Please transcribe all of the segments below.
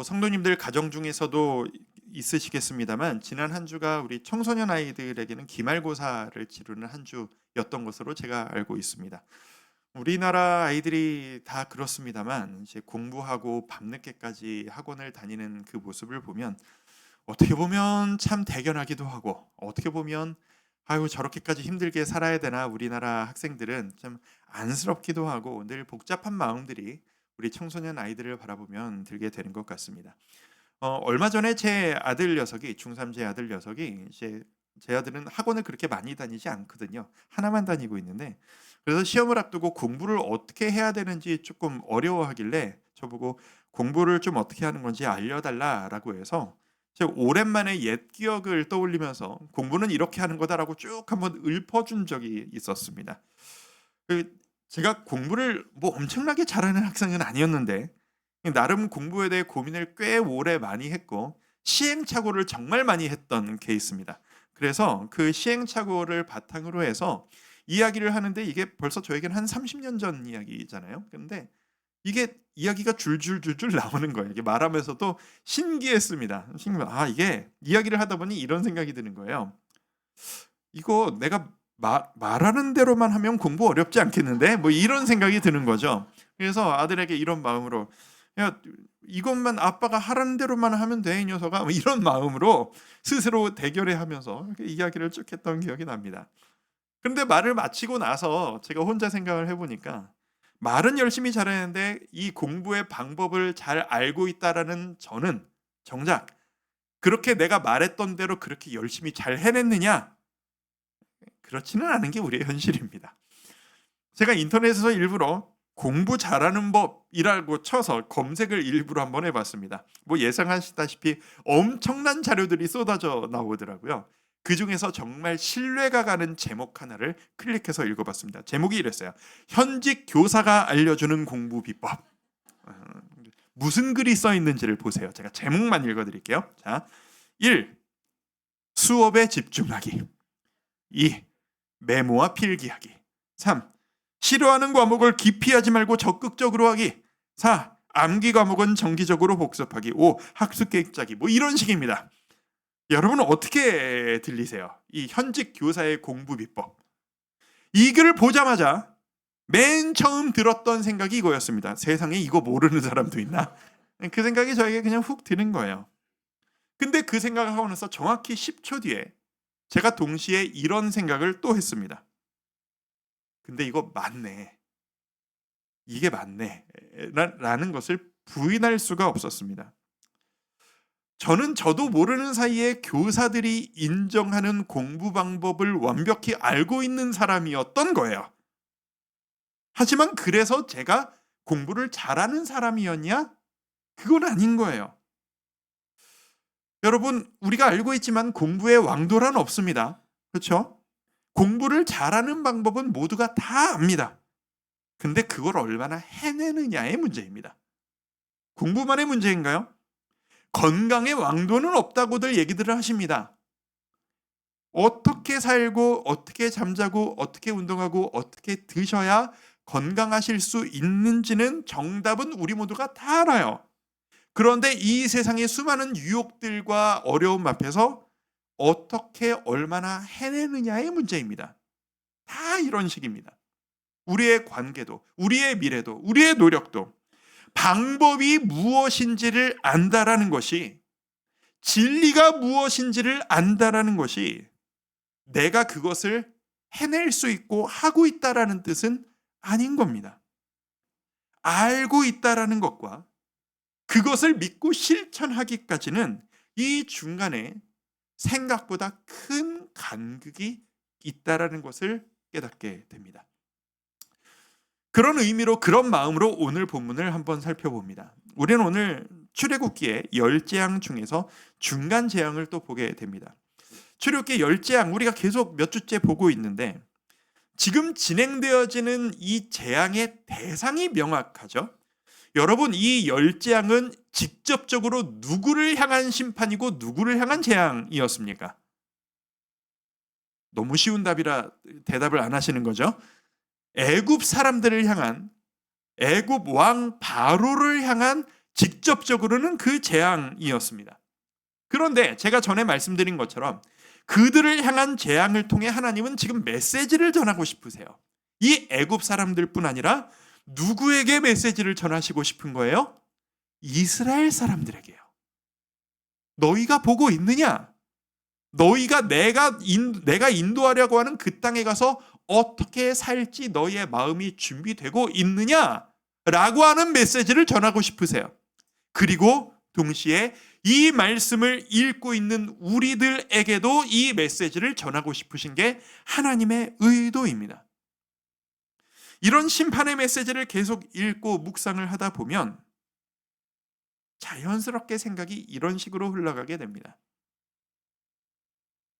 성도님들 가정 중에서도 있으시겠습니다만 지난 한 주가 우리 청소년 아이들에게는 기말고사를 치르는 한 주였던 것으로 제가 알고 있습니다. 우리나라 아이들이 다 그렇습니다만 이제 공부하고 밤늦게까지 학원을 다니는 그 모습을 보면 어떻게 보면 참 대견하기도 하고 어떻게 보면 '아유 저렇게까지 힘들게 살아야 되나 우리나라 학생들은.' 좀 안쓰럽기도 하고 늘 복잡한 마음들이 우리 청소년 아이들을 바라보면 들게 되는 것 같습니다. 얼마 전에 제 아들 녀석이 중3 제 아들 녀석이 이제 제 아들은 학원을 그렇게 많이 다니지 않거든요. 하나만 다니고 있는데 그래서 시험을 앞두고 공부를 어떻게 해야 되는지 조금 어려워하길래 저보고 "공부를 좀 어떻게 하는 건지 알려 달라."라고 해서 제가 오랜만에 옛 기억을 떠올리면서 "공부는 이렇게 하는 거다."라고 쭉 한번 읊어 준 적이 있었습니다. 그 제가 공부를 엄청나게 잘하는 학생은 아니었는데 나름 공부에 대해 고민을 꽤 오래 많이 했고 시행착오를 정말 많이 했던 케이스입니다. 그래서 그 시행착오를 바탕으로 해서 이야기를 하는데 이게 벌써 저에게는 한 30년 전 이야기잖아요. 근데 이게 이야기가 줄줄줄줄 나오는 거예요. 이게 말하면서도 신기했습니다. 이게 이야기를 하다 보니 이런 생각이 드는 거예요. '이거 내가 말하는 대로만 하면 공부 어렵지 않겠는데?' 이런 생각이 드는 거죠. 그래서 아들에게 이런 마음으로 "야 이것만 아빠가 하라는 대로만 하면 돼 이 녀석아." 이런 마음으로 스스로 대결해 하면서 이렇게 이야기를 쭉 했던 기억이 납니다. 그런데 말을 마치고 나서 제가 혼자 생각을 해 보니까 말은 열심히 잘했는데 이 공부의 방법을 잘 알고 있다라는 저는 정작 그렇게 내가 말했던 대로 그렇게 열심히 잘 해냈느냐? 그렇지는 않은 게 우리의 현실입니다. 제가 인터넷에서 일부러 공부 잘하는 법이라고 쳐서 검색을 일부러 한번 해 봤습니다. 예상하시다시피 엄청난 자료들이 쏟아져 나오더라고요. 그중에서 정말 신뢰가 가는 제목 하나를 클릭해서 읽어 봤습니다. 제목이 이랬어요. "현직 교사가 알려주는 공부 비법." 어 무슨 글이 써 있는지를 보세요. 제가 제목만 읽어 드릴게요. 자. 1. 수업에 집중하기. 2. 메모와 필기하기. 3. 싫어하는 과목을 기피하지 말고 적극적으로 하기. 4. 암기 과목은 정기적으로 복습하기. 5. 학습 계획 짜기. 이런 식입니다. 여러분은 어떻게 들리세요? 이 현직 교사의 공부 비법. 이 글을 보자마자 맨 처음 들었던 생각이 이거였습니다. '세상에 이거 모르는 사람도 있나?' 그 생각이 저에게 그냥 훅 드는 거예요. 근데 그 생각을 하고 나서 정확히 10초 뒤에 제가 동시에 이런 생각을 또 했습니다. '근데 이거 맞네. 이게 맞네.' 라는 것을 부인할 수가 없었습니다. 저도 모르는 사이에 교사들이 인정하는 공부 방법을 완벽히 알고 있는 사람이었던 거예요. 하지만 그래서 제가 공부를 잘하는 사람이었냐? 그건 아닌 거예요. 여러분, 우리가 알고 있지만 공부의 왕도란 없습니다. 그렇죠? 공부를 잘하는 방법은 모두가 다 압니다. 근데 그걸 얼마나 해내느냐의 문제입니다. 공부만의 문제인가요? 건강의 왕도는 없다고들 얘기들을 하십니다. 어떻게 살고 어떻게 잠자고 어떻게 운동하고 어떻게 드셔야 건강하실 수 있는지는 정답은 우리 모두가 다 알아요. 그런데 이 세상의 수많은 유혹들과 어려움 앞에서 어떻게 얼마나 해내느냐의 문제입니다. 다 이런 식입니다. 우리의 관계도, 우리의 미래도, 우리의 노력도 방법이 무엇인지를 안다라는 것이, 진리가 무엇인지를 안다라는 것이 내가 그것을 해낼 수 있고 하고 있다라는 뜻은 아닌 겁니다. 알고 있다라는 것과 그것을 믿고 실천하기까지는 이 중간에 생각보다 큰 간극이 있다라는 것을 깨닫게 됩니다. 그런 의미로 그런 마음으로 오늘 본문을 한번 살펴봅니다. 우리는 오늘 출애굽기의 10재앙 중에서 중간 재앙을 또 보게 됩니다. 출애굽기 10재앙 우리가 계속 몇 주째 보고 있는데 지금 진행되어지는 이 재앙의 대상이 명확하죠. 여러분, 이 10재앙은 직접적으로 누구를 향한 심판이고 누구를 향한 재앙이었습니까? 너무 쉬운 답이라 대답을 안 하시는 거죠. 애굽 사람들을 향한, 애굽 왕 바로를 향한 직접적으로는 그 재앙이었습니다. 그런데 제가 전에 말씀드린 것처럼 그들을 향한 재앙을 통해 하나님은 지금 메시지를 전하고 싶으세요. 이 애굽 사람들뿐 아니라 누구에게 메시지를 전하시고 싶은 거예요? 이스라엘 사람들에게요. 너희가 보고 있느냐? 너희가 내가 인도하려고 하는 그 땅에 가서 어떻게 살지 너희의 마음이 준비되고 있느냐? 라고 하는 메시지를 전하고 싶으세요. 그리고 동시에 이 말씀을 읽고 있는 우리들에게도 이 메시지를 전하고 싶으신 게 하나님의 의도입니다. 이런 심판의 메시지를 계속 읽고 묵상을 하다 보면 자연스럽게 생각이 이런 식으로 흘러가게 됩니다.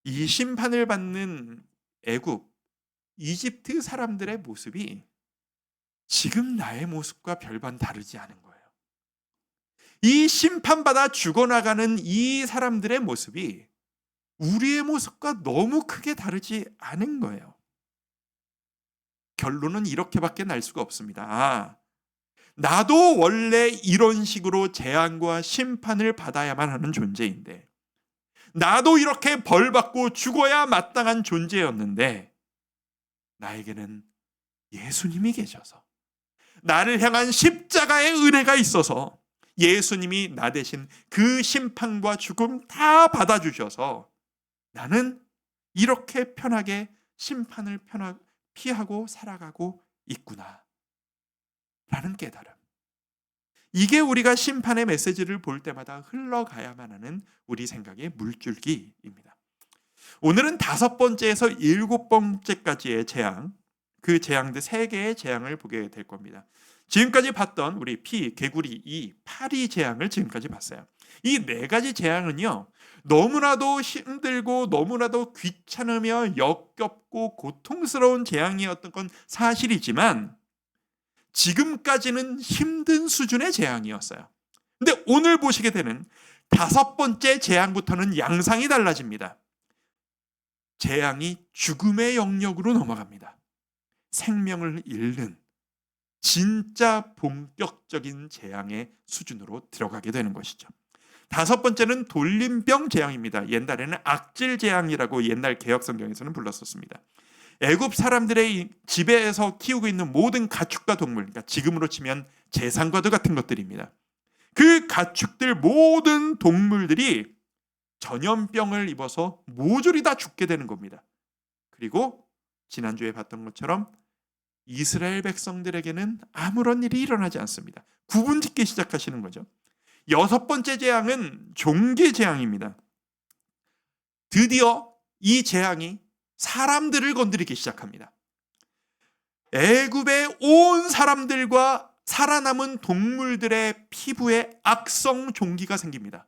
이 심판을 받는 애굽, 이집트 사람들의 모습이 지금 나의 모습과 별반 다르지 않은 거예요. 이 심판받아 죽어나가는 이 사람들의 모습이 우리의 모습과 너무 크게 다르지 않은 거예요. 결론은 이렇게밖에 날 수가 없습니다. 나도 원래 이런 식으로 재앙과 심판을 받아야만 하는 존재인데, 나도 이렇게 벌받고 죽어야 마땅한 존재였는데, 나에게는 예수님이 계셔서, 나를 향한 십자가의 은혜가 있어서 예수님이 나 대신 그 심판과 죽음 다 받아주셔서 나는 이렇게 편하게 심판을 피하고 살아가고 있구나 라는 깨달음. 이게 우리가 심판의 메시지를 볼 때마다 흘러가야만 하는 우리 생각의 물줄기입니다. 오늘은 5번째에서 7번째까지의 재앙, 그 재앙들 3개의 재앙을 보게 될 겁니다. 지금까지 봤던 우리 피, 개구리, 이 파리 재앙을 지금까지 봤어요. 이 4가지 재앙은요, 너무나도 힘들고 너무나도 귀찮으며 역겹고 고통스러운 재앙이었던 건 사실이지만 지금까지는 힘든 수준의 재앙이었어요. 근데 오늘 보시게 되는 5번째 재앙부터는 양상이 달라집니다. 재앙이 죽음의 영역으로 넘어갑니다. 생명을 잃는 진짜 본격적인 재앙의 수준으로 들어가게 되는 것이죠. 5번째는 돌림병 재앙입니다. 옛날에는 악질 재앙이라고 옛날 개혁성경에서는 불렀었습니다. 애굽 사람들의 집에서 키우고 있는 모든 가축과 동물, 그러니까 지금으로 치면 제상과도 같은 것들입니다. 그 가축들 모든 동물들이 전염병을 입어서 모조리 다 죽게 되는 겁니다. 그리고 지난주에 봤던 것처럼 이스라엘 백성들에게는 아무런 일이 일어나지 않습니다. 구분짓기 시작하시는 거죠. 6번째 재앙은 종기 재앙입니다. 드디어 이 재앙이 사람들을 건드리기 시작합니다. 애굽의 온 사람들과 살아남은 동물들의 피부에 악성 종기가 생깁니다.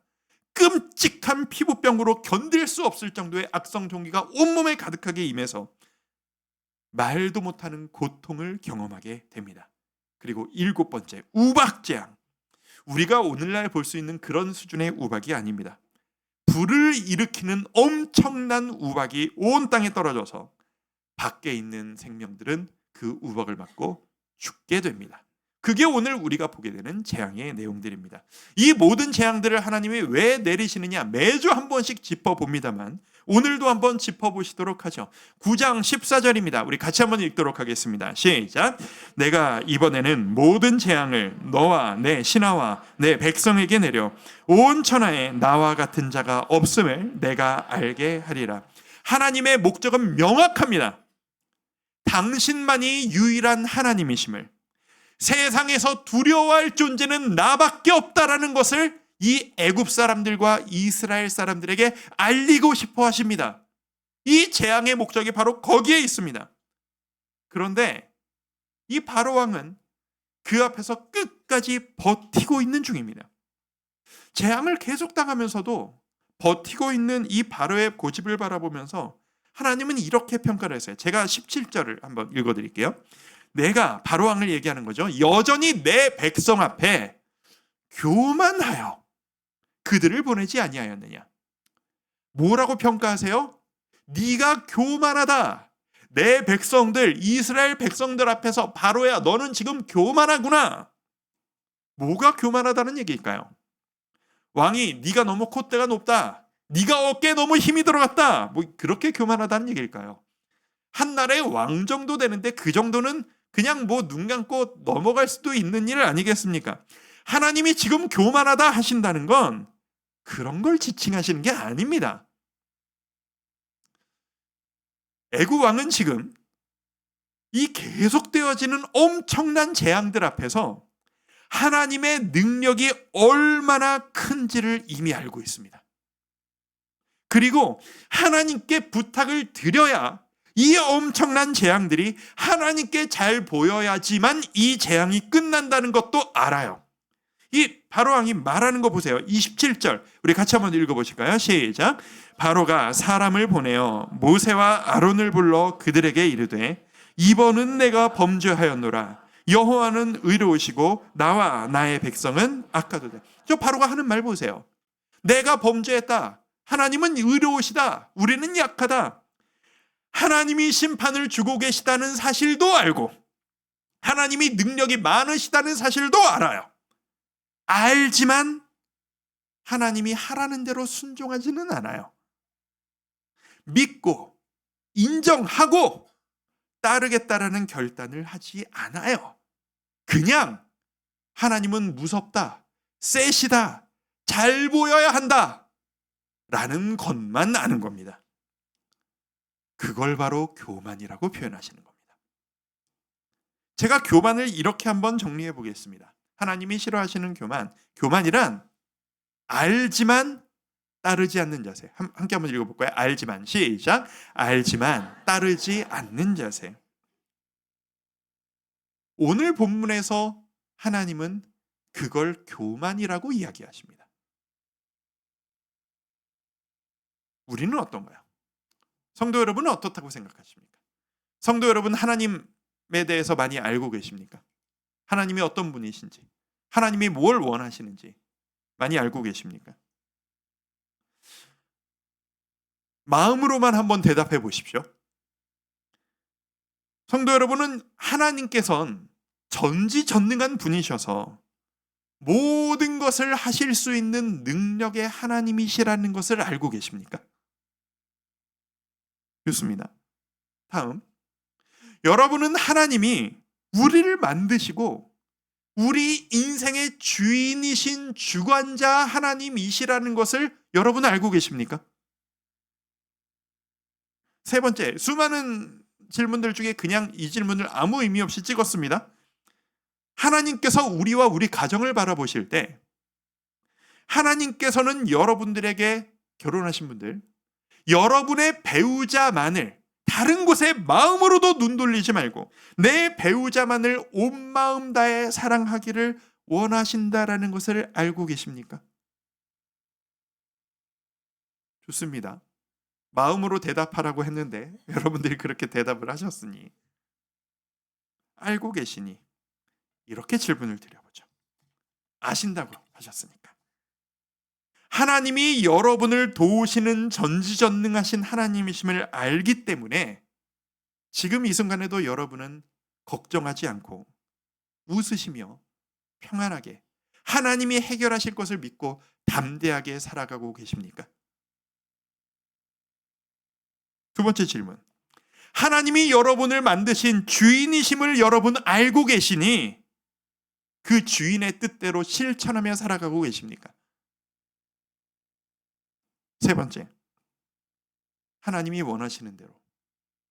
끔찍한 피부병으로 견딜 수 없을 정도의 악성 종기가 온몸에 가득하게 임해서 말도 못하는 고통을 경험하게 됩니다. 그리고 7번째, 우박재앙. 우리가 오늘날 볼 수 있는 그런 수준의 우박이 아닙니다. 불을 일으키는 엄청난 우박이 온 땅에 떨어져서 밖에 있는 생명들은 그 우박을 맞고 죽게 됩니다. 그게 오늘 우리가 보게 되는 재앙의 내용들입니다. 이 모든 재앙들을 하나님이 왜 내리시느냐 매주 한 번씩 짚어봅니다만 오늘도 한번 짚어보시도록 하죠. 9장 14절입니다. 우리 같이 한번 읽도록 하겠습니다. 시작. 내가 이번에는 모든 재앙을 너와 내 신하와 내 백성에게 내려 온 천하에 나와 같은 자가 없음을 내가 알게 하리라. 하나님의 목적은 명확합니다. 당신만이 유일한 하나님이심을, 세상에서 두려워할 존재는 나밖에 없다라는 것을 이 애굽 사람들과 이스라엘 사람들에게 알리고 싶어 하십니다. 이 재앙의 목적이 바로 거기에 있습니다. 그런데 이 바로 왕은 그 앞에서 끝까지 버티고 있는 중입니다. 재앙을 계속 당하면서도 버티고 있는 이 바로의 고집을 바라보면서 하나님은 이렇게 평가를 했어요. 제가 17절을 한번 읽어드릴게요. 내가 바로 왕을 얘기하는 거죠. 여전히 내 백성 앞에 교만하여 그들을 보내지 아니하였느냐. 뭐라고 평가하세요? 네가 교만하다. 내 백성들, 이스라엘 백성들 앞에서 바로야 너는 지금 교만하구나. 뭐가 교만하다는 얘기일까요? 왕이 네가 너무 콧대가 높다. 네가 어깨에 너무 힘이 들어갔다. 뭐 그렇게 교만하다는 얘기일까요? 한 나라의 왕 정도 되는데 그 정도는 그냥 뭐 눈 감고 넘어갈 수도 있는 일 아니겠습니까? 하나님이 지금 교만하다 하신다는 건 그런 걸 지칭하시는 게 아닙니다. 애국 왕은 지금 이 계속되어지는 엄청난 재앙들 앞에서 하나님의 능력이 얼마나 큰지를 이미 알고 있습니다. 그리고 하나님께 부탁을 드려야 이 엄청난 재앙들이 하나님께 잘 보여야지만 이 재앙이 끝난다는 것도 알아요. 이 바로왕이 말하는 거 보세요. 27절 우리 같이 한번 읽어보실까요? 시작. 바로가 사람을 보내어 모세와 아론을 불러 그들에게 이르되 이번은 내가 범죄하였노라. 여호와는 의로우시고 나와 나의 백성은 악하도다. 저 바로가 하는 말 보세요. 내가 범죄했다. 하나님은 의로우시다. 우리는 약하다. 하나님이 심판을 주고 계시다는 사실도 알고 하나님이 능력이 많으시다는 사실도 알아요. 알지만 하나님이 하라는 대로 순종하지는 않아요. 믿고 인정하고 따르겠다라는 결단을 하지 않아요. 그냥 하나님은 무섭다, 세시다, 잘 보여야 한다 라는 것만 아는 겁니다. 그걸 바로 교만이라고 표현하시는 겁니다. 제가 교만을 이렇게 한번 정리해 보겠습니다. 하나님이 싫어하시는 교만, 교만이란 알지만 따르지 않는 자세. 함께 한번 읽어볼까요? 알지만, 시작. 알지만 따르지 않는 자세. 오늘 본문에서 하나님은 그걸 교만이라고 이야기하십니다. 우리는 어떤가요? 성도 여러분은 어떻다고 생각하십니까? 성도 여러분 하나님에 대해서 많이 알고 계십니까? 하나님이 어떤 분이신지, 하나님이 뭘 원하시는지 많이 알고 계십니까? 마음으로만 한번 대답해 보십시오. 성도 여러분은 하나님께서는 전지전능한 분이셔서 모든 것을 하실 수 있는 능력의 하나님이시라는 것을 알고 계십니까? 좋습니다. 다음, 여러분은 하나님이 우리를 만드시고 우리 인생의 주인이신 주관자 하나님이시라는 것을 여러분 알고 계십니까? 세 번째, 수많은 질문들 중에 그냥 이 질문을 아무 의미 없이 찍었습니다. 하나님께서 우리와 우리 가정을 바라보실 때 하나님께서는 여러분들에게 결혼하신 분들, 여러분의 배우자만을 다른 곳에 마음으로도 눈 돌리지 말고 내 배우자만을 온 마음 다해 사랑하기를 원하신다라는 것을 알고 계십니까? 좋습니다. 마음으로 대답하라고 했는데 여러분들이 그렇게 대답을 하셨으니 알고 계시니 이렇게 질문을 드려보죠. 아신다고 하셨으니까. 하나님이 여러분을 도우시는 전지전능하신 하나님이심을 알기 때문에 지금 이 순간에도 여러분은 걱정하지 않고 웃으시며 평안하게 하나님이 해결하실 것을 믿고 담대하게 살아가고 계십니까? 두 번째 질문. 하나님이 여러분을 만드신 주인이심을 여러분 알고 계시니 그 주인의 뜻대로 실천하며 살아가고 계십니까? 세 번째. 하나님이 원하시는 대로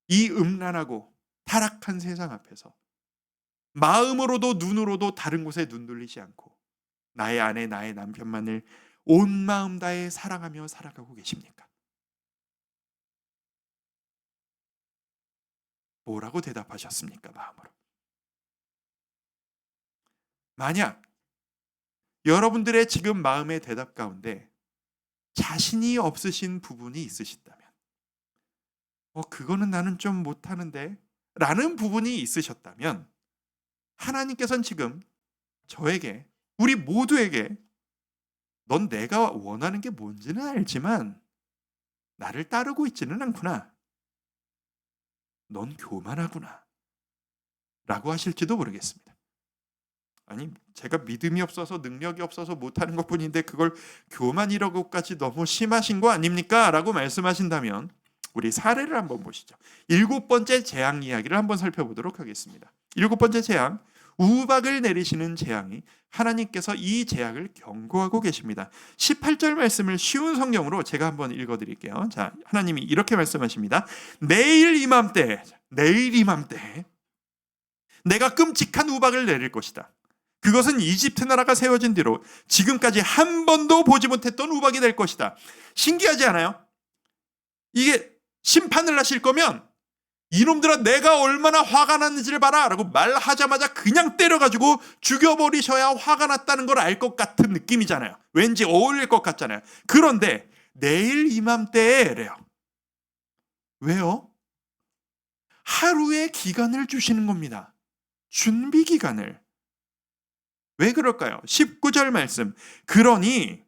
이 음란하고 타락한 세상 앞에서 마음으로도 눈으로도 다른 곳에 눈 돌리지 않고 나의 아내, 나의 남편만을 온 마음 다해 사랑하며 살아가고 계십니까? 뭐라고 대답하셨습니까? 마음으로. 만약 여러분들의 지금 마음의 대답 가운데 자신이 없으신 부분이 있으시다면 그거는 나는 좀 못하는데 라는 부분이 있으셨다면 하나님께서는 지금 저에게 우리 모두에게 넌 내가 원하는 게 뭔지는 알지만 나를 따르고 있지는 않구나. 넌 교만하구나. 라고 하실지도 모르겠습니다. 아니 제가 믿음이 없어서 능력이 없어서 못하는 것뿐인데 그걸 교만이라고까지 너무 심하신 거 아닙니까? 라고 말씀하신다면 우리 사례를 한번 보시죠. 7번째 재앙 이야기를 한번 살펴보도록 하겠습니다. 7번째 재앙, 우박을 내리시는 재앙이 하나님께서 이 재앙을 경고하고 계십니다. 18절 말씀을 쉬운 성경으로 제가 한번 읽어드릴게요. 자, 하나님이 이렇게 말씀하십니다. 내일 이맘때 내가 끔찍한 우박을 내릴 것이다. 그것은 이집트 나라가 세워진 뒤로 지금까지 한 번도 보지 못했던 우박이 될 것이다. 신기하지 않아요? 이게 심판을 하실 거면 이놈들아 내가 얼마나 화가 났는지를 봐라 라고 말하자마자 그냥 때려가지고 죽여버리셔야 화가 났다는 걸 알 것 같은 느낌이잖아요. 왠지 어울릴 것 같잖아요. 그런데 내일 이맘때래요. 왜요? 하루의 기간을 주시는 겁니다. 준비 기간을. 왜 그럴까요? 19절 말씀. 그러니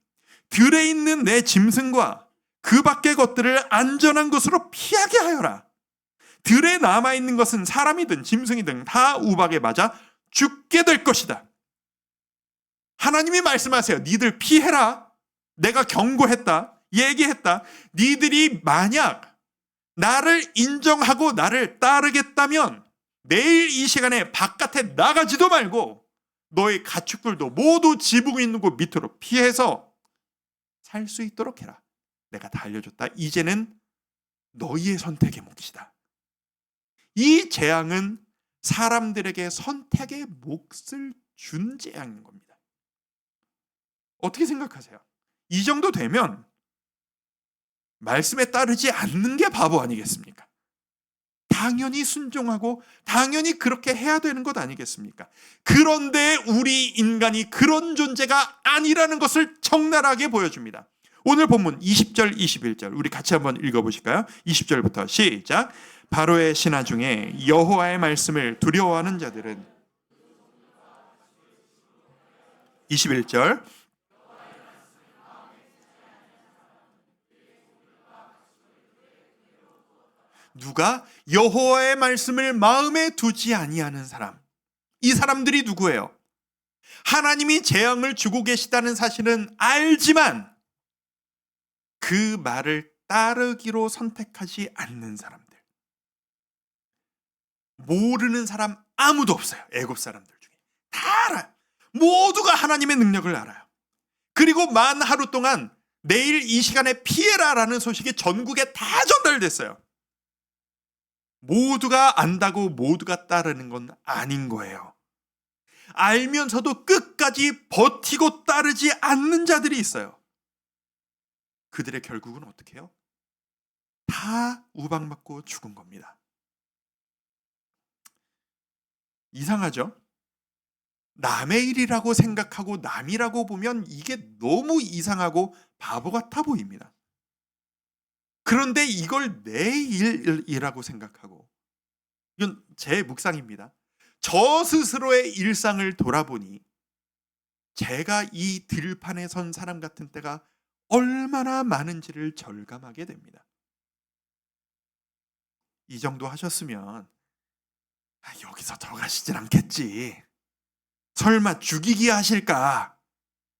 들에 있는 내 짐승과 그 밖의 것들을 안전한 곳으로 피하게 하여라. 들에 남아있는 것은 사람이든 짐승이든 다 우박에 맞아 죽게 될 것이다. 하나님이 말씀하세요. 니들 피해라. 내가 경고했다. 얘기했다. 니들이 만약 나를 인정하고 나를 따르겠다면 내일 이 시간에 바깥에 나가지도 말고 너의 가축들도 모두 지붕 있는 곳 밑으로 피해서 살 수 있도록 해라. 내가 다 알려줬다. 이제는 너희의 선택의 몫이다. 이 재앙은 사람들에게 선택의 몫을 준 재앙인 겁니다. 어떻게 생각하세요? 이 정도 되면 말씀에 따르지 않는 게 바보 아니겠습니까? 당연히 순종하고 당연히 그렇게 해야 되는 것 아니겠습니까? 그런데 우리 인간이 그런 존재가 아니라는 것을 적나라하게 보여줍니다. 오늘 본문 20절, 21절 우리 같이 한번 읽어보실까요? 20절부터 시작. 바로의 신하 중에 여호와의 말씀을 두려워하는 자들은 21절 누가 여호와의 말씀을 마음에 두지 아니하는 사람. 이 사람들이 누구예요? 하나님이 재앙을 주고 계시다는 사실은 알지만 그 말을 따르기로 선택하지 않는 사람들. 모르는 사람 아무도 없어요. 애굽 사람들 중에. 다 알아요. 모두가 하나님의 능력을 알아요. 그리고 만 하루 동안 내일 이 시간에 피해라라는 소식이 전국에 다 전달됐어요. 모두가 안다고 모두가 따르는 건 아닌 거예요. 알면서도 끝까지 버티고 따르지 않는 자들이 있어요. 그들의 결국은 어떻게 해요? 다 우박 맞고 죽은 겁니다. 이상하죠? 남의 일이라고 생각하고 남이라고 보면 이게 너무 이상하고 바보 같아 보입니다. 그런데 이걸 내 일이라고 생각하고, 이건 제 묵상입니다. 저 스스로의 일상을 돌아보니 제가 이 들판에 선 사람 같은 때가 얼마나 많은지를 절감하게 됩니다. 이 정도 하셨으면 여기서 더 가시진 않겠지. 설마 죽이기 하실까?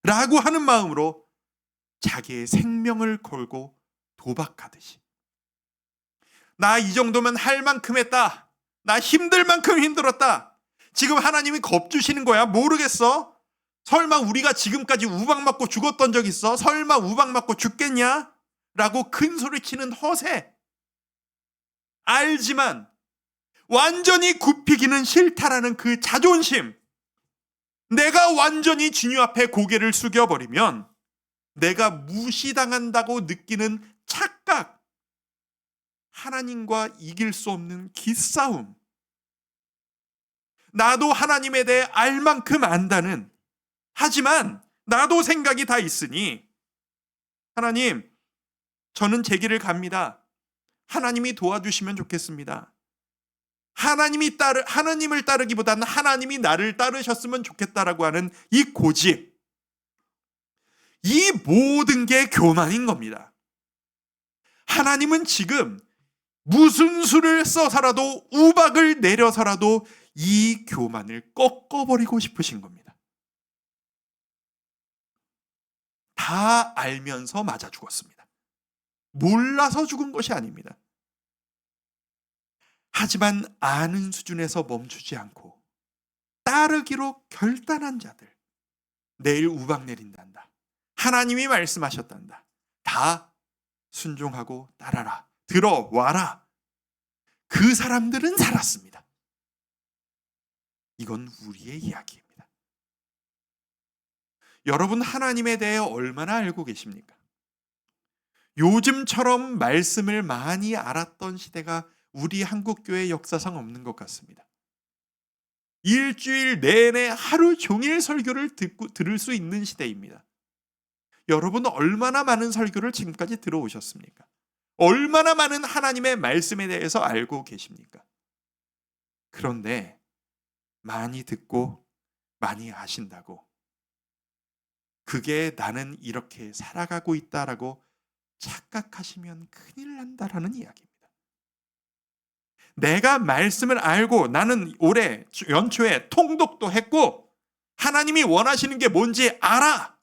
라고 하는 마음으로 자기의 생명을 걸고 도박하듯이. 나 이 정도면 할 만큼 했다. 나 힘들 만큼 힘들었다. 지금 하나님이 겁주시는 거야? 모르겠어. 설마 우리가 지금까지 우박 맞고 죽었던 적 있어? 설마 우박 맞고 죽겠냐? 라고 큰 소리 치는 허세. 알지만 완전히 굽히기는 싫다라는 그 자존심. 내가 완전히 주님 앞에 고개를 숙여버리면 내가 무시당한다고 느끼는 착각, 하나님과 이길 수 없는 기싸움, 나도 하나님에 대해 알 만큼 안다는, 하지만 나도 생각이 다 있으니 하나님, 저는 제 길을 갑니다. 하나님이 도와주시면 좋겠습니다. 하나님을 따르기보다는 하나님이 나를 따르셨으면 좋겠다라고 하는 이 고집, 이 모든 게 교만인 겁니다. 하나님은 지금 무슨 수를 써서라도 우박을 내려서라도 이 교만을 꺾어버리고 싶으신 겁니다. 다 알면서 맞아 죽었습니다. 몰라서 죽은 것이 아닙니다. 하지만 아는 수준에서 멈추지 않고 따르기로 결단한 자들, 내일 우박 내린단다, 하나님이 말씀하셨단다, 다 순종하고 따라라, 들어와라. 그 사람들은 살았습니다. 이건 우리의 이야기입니다. 여러분, 하나님에 대해 얼마나 알고 계십니까? 요즘처럼 말씀을 많이 알았던 시대가 우리 한국교회 역사상 없는 것 같습니다. 일주일 내내 하루 종일 설교를 들을 수 있는 시대입니다. 여러분, 얼마나 많은 설교를 지금까지 들어오셨습니까? 얼마나 많은 하나님의 말씀에 대해서 알고 계십니까? 그런데 많이 듣고 많이 아신다고 그게 나는 이렇게 살아가고 있다라고 착각하시면 큰일 난다라는 이야기입니다. 내가 말씀을 알고 나는 올해 연초에 통독도 했고 하나님이 원하시는 게 뭔지 알아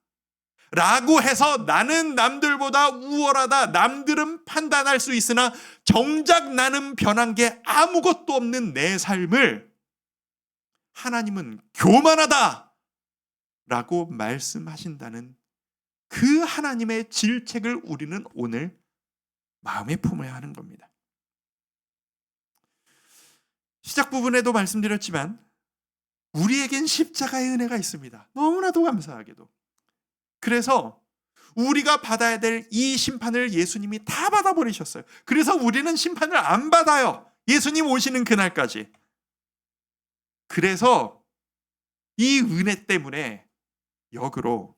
라고 해서 나는 남들보다 우월하다, 남들은 판단할 수 있으나 정작 나는 변한 게 아무것도 없는 내 삶을 하나님은 교만하다 라고 말씀하신다는 그 하나님의 질책을 우리는 오늘 마음에 품어야 하는 겁니다. 시작 부분에도 말씀드렸지만 우리에겐 십자가의 은혜가 있습니다. 너무나도 감사하게도. 그래서 우리가 받아야 될 이 심판을 예수님이 다 받아버리셨어요. 그래서 우리는 심판을 안 받아요. 예수님 오시는 그날까지. 그래서 이 은혜 때문에 역으로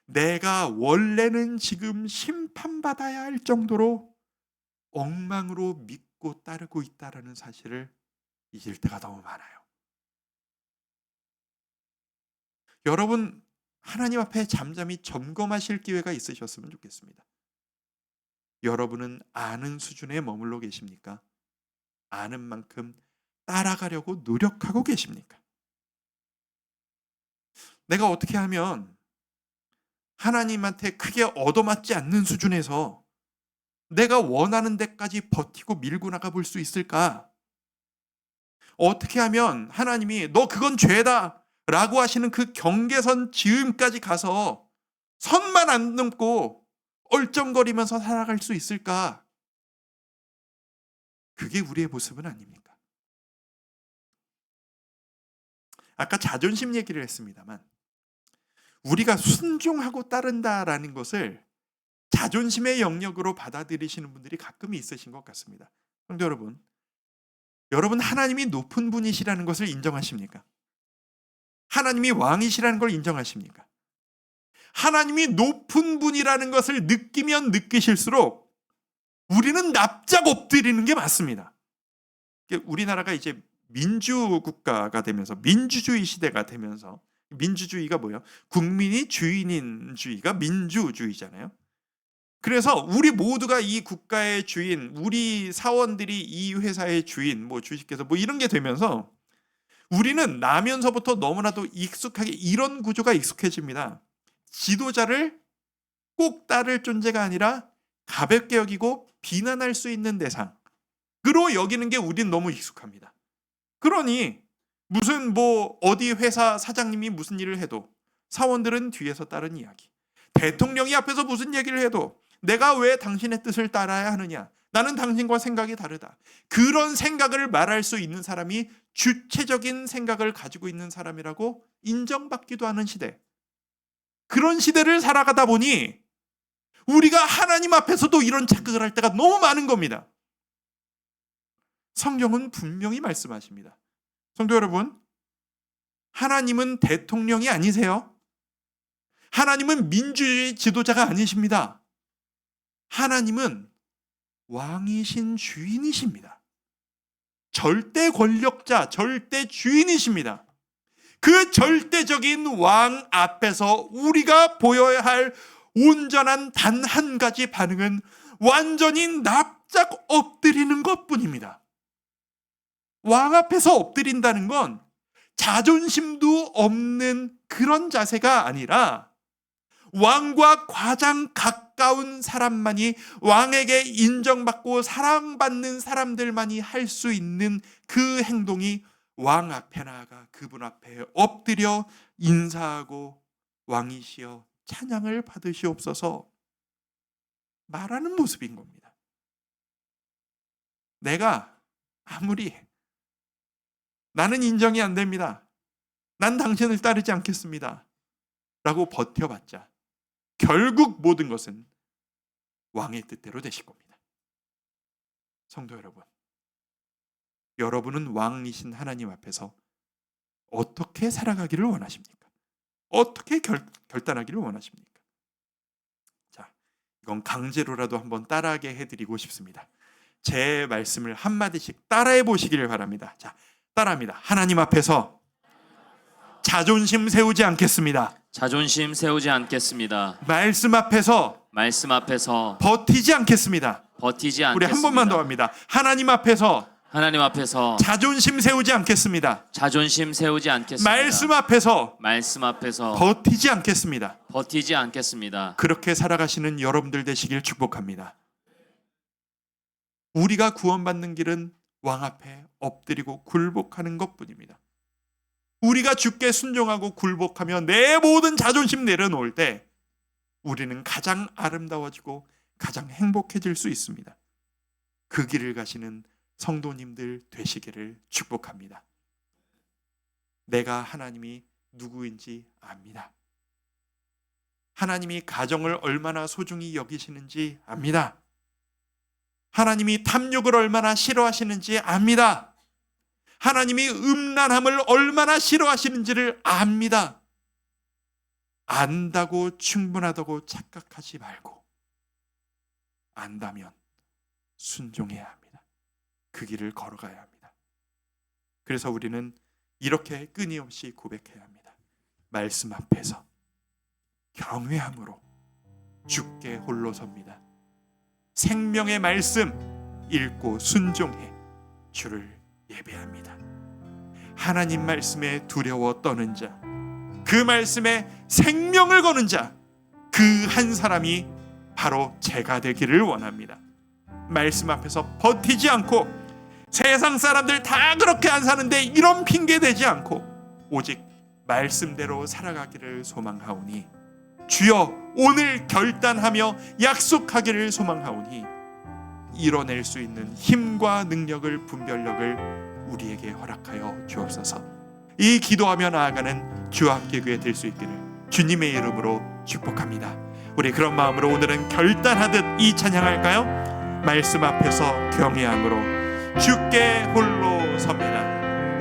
내가 원래는 지금 심판받아야 할 정도로 엉망으로 믿고 따르고 있다는 사실을 잊을 때가 너무 많아요. 여러분, 하나님 앞에 잠잠히 점검하실 기회가 있으셨으면 좋겠습니다. 여러분은 아는 수준에 머물러 계십니까? 아는 만큼 따라가려고 노력하고 계십니까? 내가 어떻게 하면 하나님한테 크게 얻어맞지 않는 수준에서 내가 원하는 데까지 버티고 밀고 나가 볼 수 있을까? 어떻게 하면 하나님이 너 그건 죄다 라고 하시는 그 경계선 지음까지 가서 선만 안 넘고 얼쩡거리면서 살아갈 수 있을까? 그게 우리의 모습은 아닙니까? 아까 자존심 얘기를 했습니다만 우리가 순종하고 따른다라는 것을 자존심의 영역으로 받아들이시는 분들이 가끔 있으신 것 같습니다. 성도 여러분, 여러분 하나님이 높은 분이시라는 것을 인정하십니까? 하나님이 왕이시라는 걸 인정하십니까? 하나님이 높은 분이라는 것을 느끼면 느끼실수록 우리는 납작 엎드리는 게 맞습니다. 우리나라가 이제 민주국가가 되면서 민주주의 시대가 되면서 민주주의가 뭐예요? 국민이 주인인 주의가 민주주의잖아요. 그래서 우리 모두가 이 국가의 주인, 우리 사원들이 이 회사의 주인, 뭐 주식회사 뭐 이런 게 되면서 우리는 나면서부터 너무나도 익숙하게 이런 구조가 익숙해집니다. 지도자를 꼭 따를 존재가 아니라 가볍게 여기고 비난할 수 있는 대상으로 여기는 게 우린 너무 익숙합니다. 그러니 무슨 뭐 어디 회사 사장님이 무슨 일을 해도 사원들은 뒤에서 따른 이야기. 대통령이 앞에서 무슨 얘기를 해도 내가 왜 당신의 뜻을 따라야 하느냐? 나는 당신과 생각이 다르다. 그런 생각을 말할 수 있는 사람이 주체적인 생각을 가지고 있는 사람이라고 인정받기도 하는 시대. 그런 시대를 살아가다 보니 우리가 하나님 앞에서도 이런 착각을 할 때가 너무 많은 겁니다. 성경은 분명히 말씀하십니다. 성도 여러분, 하나님은 대통령이 아니세요. 하나님은 민주주의 지도자가 아니십니다. 하나님은 왕이신 주인이십니다. 절대 권력자, 절대 주인이십니다. 그 절대적인 왕 앞에서 우리가 보여야 할 온전한 단 한 가지 반응은 완전히 납작 엎드리는 것뿐입니다. 왕 앞에서 엎드린다는 건 자존심도 없는 그런 자세가 아니라 왕과 가장 가까운 사람만이, 왕에게 인정받고 사랑받는 사람들만이 할 수 있는 그 행동이 왕 앞에 나아가 그분 앞에 엎드려 인사하고 왕이시여 찬양을 받으시옵소서 말하는 모습인 겁니다. 내가 아무리 나는 인정이 안 됩니다, 난 당신을 따르지 않겠습니다 라고 버텨봤자 결국 모든 것은 왕의 뜻대로 되실 겁니다. 성도 여러분, 여러분은 왕이신 하나님 앞에서 어떻게 살아가기를 원하십니까? 어떻게 결단하기를 원하십니까? 자, 이건 강제로라도 한번 따라하게 해드리고 싶습니다. 제 말씀을 한마디씩 따라해 보시기를 바랍니다. 자, 따라합니다. 하나님 앞에서 자존심 세우지 않겠습니다. 자존심 세우지 않겠습니다. 말씀 앞에서 버티지 않겠습니다. 버티지 않겠습니다. 우리 한 번만 더 합니다. 하나님 앞에서 자존심 세우지 않겠습니다. 자존심 세우지 않겠습니다. 말씀 앞에서 버티지 않겠습니다. 버티지 않겠습니다. 그렇게 살아가시는 여러분들 되시길 축복합니다. 우리가 구원받는 길은 왕 앞에 엎드리고 굴복하는 것뿐입니다. 우리가 주께 순종하고 굴복하며 내 모든 자존심 내려놓을 때 우리는 가장 아름다워지고 가장 행복해질 수 있습니다. 그 길을 가시는 성도님들 되시기를 축복합니다. 내가 하나님이 누구인지 압니다. 하나님이 가정을 얼마나 소중히 여기시는지 압니다. 하나님이 탐욕을 얼마나 싫어하시는지 압니다. 하나님이 음란함을 얼마나 싫어하시는지를 압니다. 안다고 충분하다고 착각하지 말고 안다면 순종해야 합니다. 그 길을 걸어가야 합니다. 그래서 우리는 이렇게 끊임없이 고백해야 합니다. 말씀 앞에서 경외함으로 주께 홀로 섭니다. 생명의 말씀 읽고 순종해 주를 예배합니다. 하나님 말씀에 두려워 떠는 자, 그 말씀에 생명을 거는 자, 그 한 사람이 바로 제가 되기를 원합니다. 말씀 앞에서 버티지 않고 세상 사람들 다 그렇게 안 사는데 이런 핑계 대지 않고 오직 말씀대로 살아가기를 소망하오니 주여 오늘 결단하며 약속하기를 소망하오니 이뤄낼 수 있는 힘과 능력을, 분별력을 우리에게 허락하여 주옵소서. 이 기도하며 나아가는 주와 함께 교회 될 수 있기를 주님의 이름으로 축복합니다. 우리 그런 마음으로 오늘은 결단하듯 이 찬양할까요? 말씀 앞에서 경외함으로 주께 홀로 섭니다.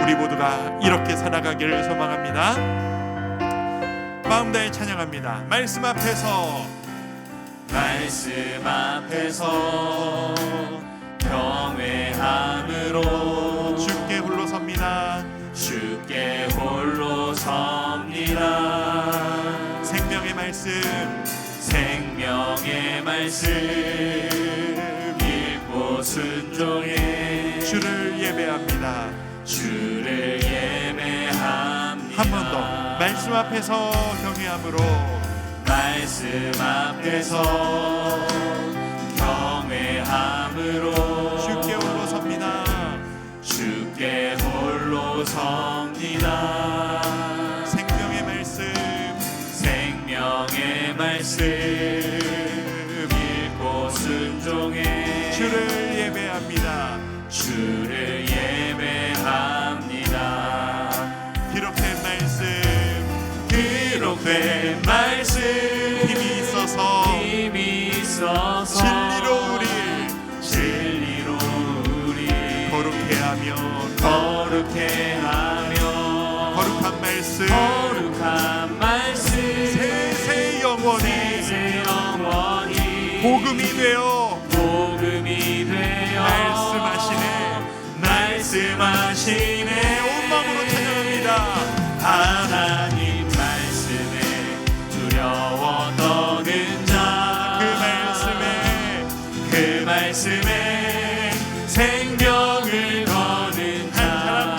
우리 모두가 이렇게 살아가기를 소망합니다. 마음 다해 찬양합니다. 말씀 앞에서 경외함으로 주께 홀로 섭니다. 주께 홀로 섭니다. 생명의 말씀 읽고 순종해 주를 예배합니다. 한 번 더 말씀 앞에서 경외함으로 주께 홀로 섭니다. 생명의 말씀 읽고 순종해 주를 예배합니다. 기록된 말씀 힘이 있어서 진리로 우리 거룩해 하며 거룩한 말씀 세세 영원히 복음이 되어 말씀하시네. 온 마음으로 찬양합니다. 하나님 말씀에 두려워 떠는 자, 그 말씀에 생명을 거는 자,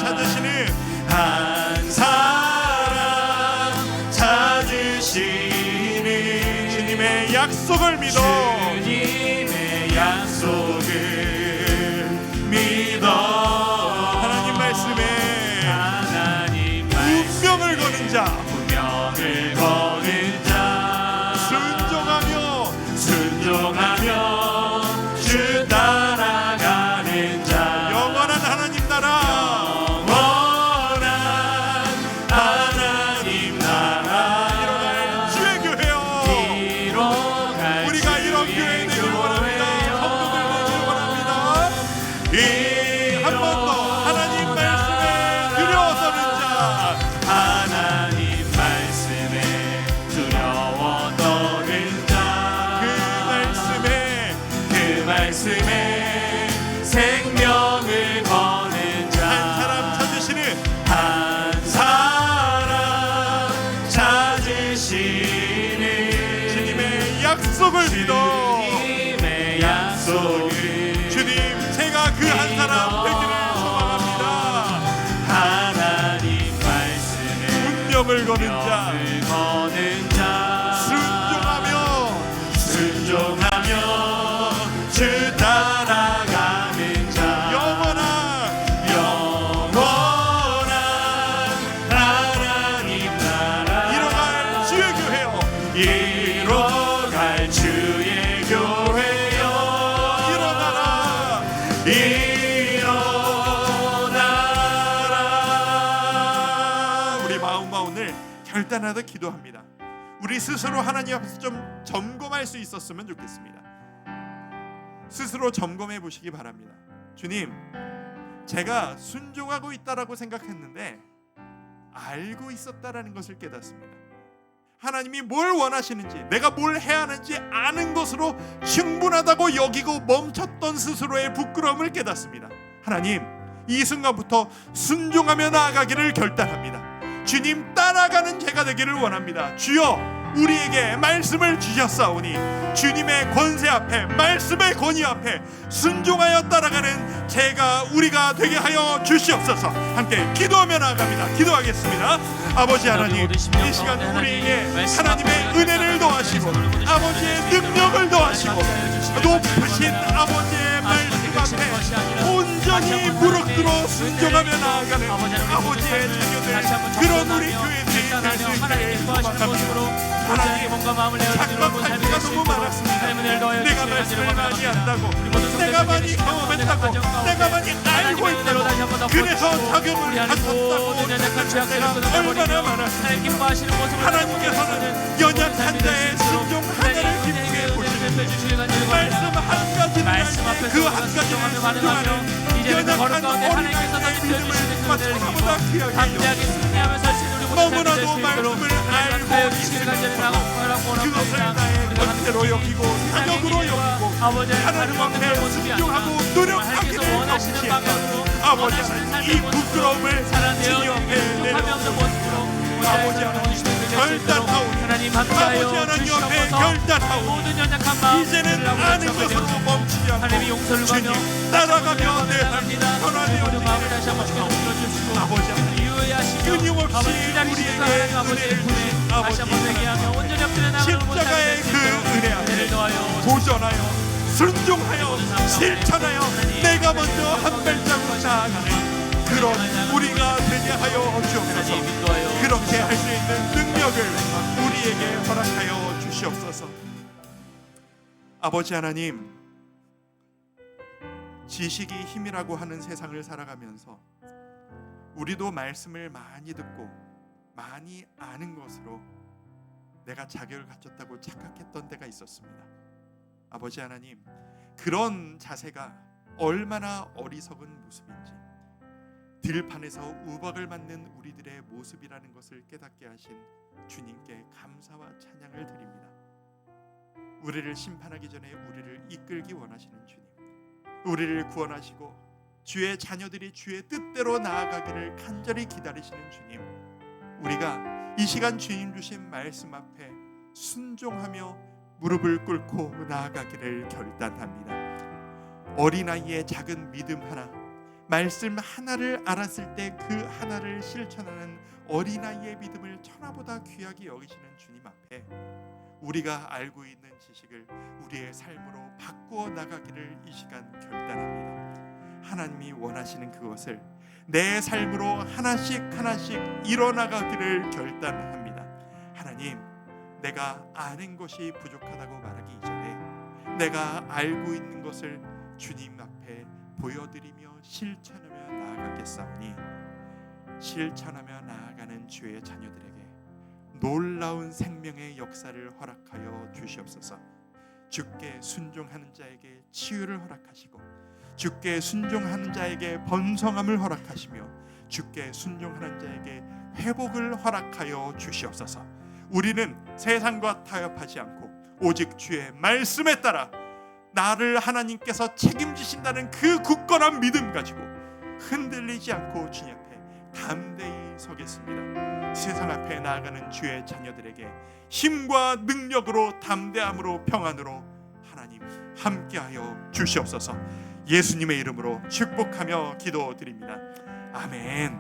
한 사람 찾으시는 약속을 믿어. 주님의 약속을 믿어. 하나님 말씀에 하나님 말씀에 운명을 거는 자, 운명을 거는 자, 순종하며 주 따라가는 자, 영원한 하나님 나라, 영원한 하나님 나라 이뤄갈 주의 교회요. 이뤄갈 우리가 이런 주의 교회 되길 원합니다. 성도들 되길 원합니다. 한 번 더 하나님 말씀에 두려워서는 자, 하나님 말씀에 두려워 떠는 자, 그 말씀에 생명을 거는 자, 한 사람 찾으시는 한 사람 찾으시는 주님의 약속을 믿어. 주님의 약속을 주님, 제가 그 한 사람 되기를 소망합니다. 하나님 말씀에 운명을 거는 자, 운명을 거는 자, 순종하며 주 따라가는 자, 영원한 하나님 나라 이뤄갈 주의 교회요. 이뤄갈 주의 교회여 일어나라. 일어나라. 우리 마음과 오늘 결단하다 기도합니다. 우리 스스로 하나님 앞에서 좀 점검할 수 있었으면 좋겠습니다. 스스로 점검해 보시기 바랍니다. 주님, 제가 순종하고 있다라고 생각했는데 알고 있었다라는 것을 깨닫습니다. 하나님이 뭘 원하시는지, 내가 뭘 해야 하는지 아는 것으로 충분하다고 여기고 멈췄던 스스로의 부끄러움을 깨닫습니다. 하나님, 이 순간부터 순종하며 나아가기를 결단합니다. 주님 따라가는 제가 되기를 원합니다. 주여, 우리에게 말씀을 주셨사오니 주님의 권세 앞에, 말씀의 권위 앞에 순종하여 따라가는 제가 우리가 되게 하여 주시옵소서. 함께 기도하며 나아갑니다. 기도하겠습니다. 아버지 하나님, 이 시간 우리에게 하나님의 은혜를 더하시고 아버지의 능력을 더하시고 높으신 아버지의 말씀 앞에 온전히 무릎 꿇어 순종하며 나아가는 아버지의 자녀들, 그런 우리 교회들이 될 수 있기를 소망합니다. 하나님, 착각할 수가 너무 많았습니다. 내가 말씀을 많이 안다고, 내가 많이 경험했다고, 내가 많이 알고 있다고, 그래서 자격을 갖췄다고 생각할 때가 얼마나 많았습니다. 하나님께서는 연약한 자의 순종 하나를 기쁘게 보시는데 말씀 한 가지는 아닌데 그 한 가지를 순종하는 연약한 어린아이의 믿음을 마찬가보다 귀하게 여기시고 너무나도 말씀을 알고 있으면서 그것을 나의 권세로 여기고 사역으로 여기고 하나님 앞에 순종하고 노력하기를 넘치게 아버지 하나님, 이 부끄러움을 주님 앞에 내려놓고 아버지 하나님 결단하오니, 아버지 하나님 앞에 결단하오니 이제는 아는 것으로 멈추지 않고 주님 따라가며 내 삶이 변화되어지기를 소망합니다. 아버지 하나님, 끊임없이 우리에게 은혜를 주신 아버지 하나님, 십자가의 그 은혜 앞에 도전하여 순종하여 실천하여 내가 먼저 한 발자국 나아가는 그런 우리가 되게 하여 주옵소서. 그렇게 할 수 있는 능력을 우리에게 허락하여 주시옵소서. 아버지 하나님, 지식이 힘이라고 하는 세상을 살아가면서 우리도 말씀을 많이 듣고 많이 아는 것으로 내가 자격을 갖췄다고 착각했던 때가 있었습니다. 아버지 하나님, 그런 자세가 얼마나 어리석은 모습인지, 들판에서 우박을 맞는 우리들의 모습이라는 것을 깨닫게 하신 주님께 감사와 찬양을 드립니다. 우리를 심판하기 전에 우리를 이끌기 원하시는 주님, 우리를 구원하시고 주의 자녀들이 주의 뜻대로 나아가기를 간절히 기다리시는 주님, 우리가 이 시간 주님 주신 말씀 앞에 순종하며 무릎을 꿇고 나아가기를 결단합니다. 어린아이의 작은 믿음 하나, 말씀 하나를 알았을 때 그 하나를 실천하는 어린아이의 믿음을 천하보다 귀하게 여기시는 주님 앞에 우리가 알고 있는 지식을 우리의 삶으로 바꾸어 나가기를 이 시간 결단합니다. 하나님이 원하시는 그것을 내 삶으로 하나씩 하나씩 이뤄나가기를 결단합니다. 하나님, 내가 아는 것이 부족하다고 말하기 이전에 내가 알고 있는 것을 주님 앞에 보여드리며 실천하며 나아가겠사오니, 실천하며 나아가는 주의 자녀들에게 놀라운 생명의 역사를 허락하여 주시옵소서. 주께 순종하는 자에게 치유를 허락하시고, 주께 순종하는 자에게 번성함을 허락하시며, 주께 순종하는 자에게 회복을 허락하여 주시옵소서. 우리는 세상과 타협하지 않고 오직 주의 말씀에 따라 나를 하나님께서 책임지신다는 그 굳건한 믿음 가지고 흔들리지 않고 주님 앞에 담대히 서겠습니다. 세상 앞에 나아가는 주의 자녀들에게 힘과 능력으로, 담대함으로, 평안으로 하나님 함께하여 주시옵소서. 예수님의 이름으로 축복하며 기도드립니다. 아멘.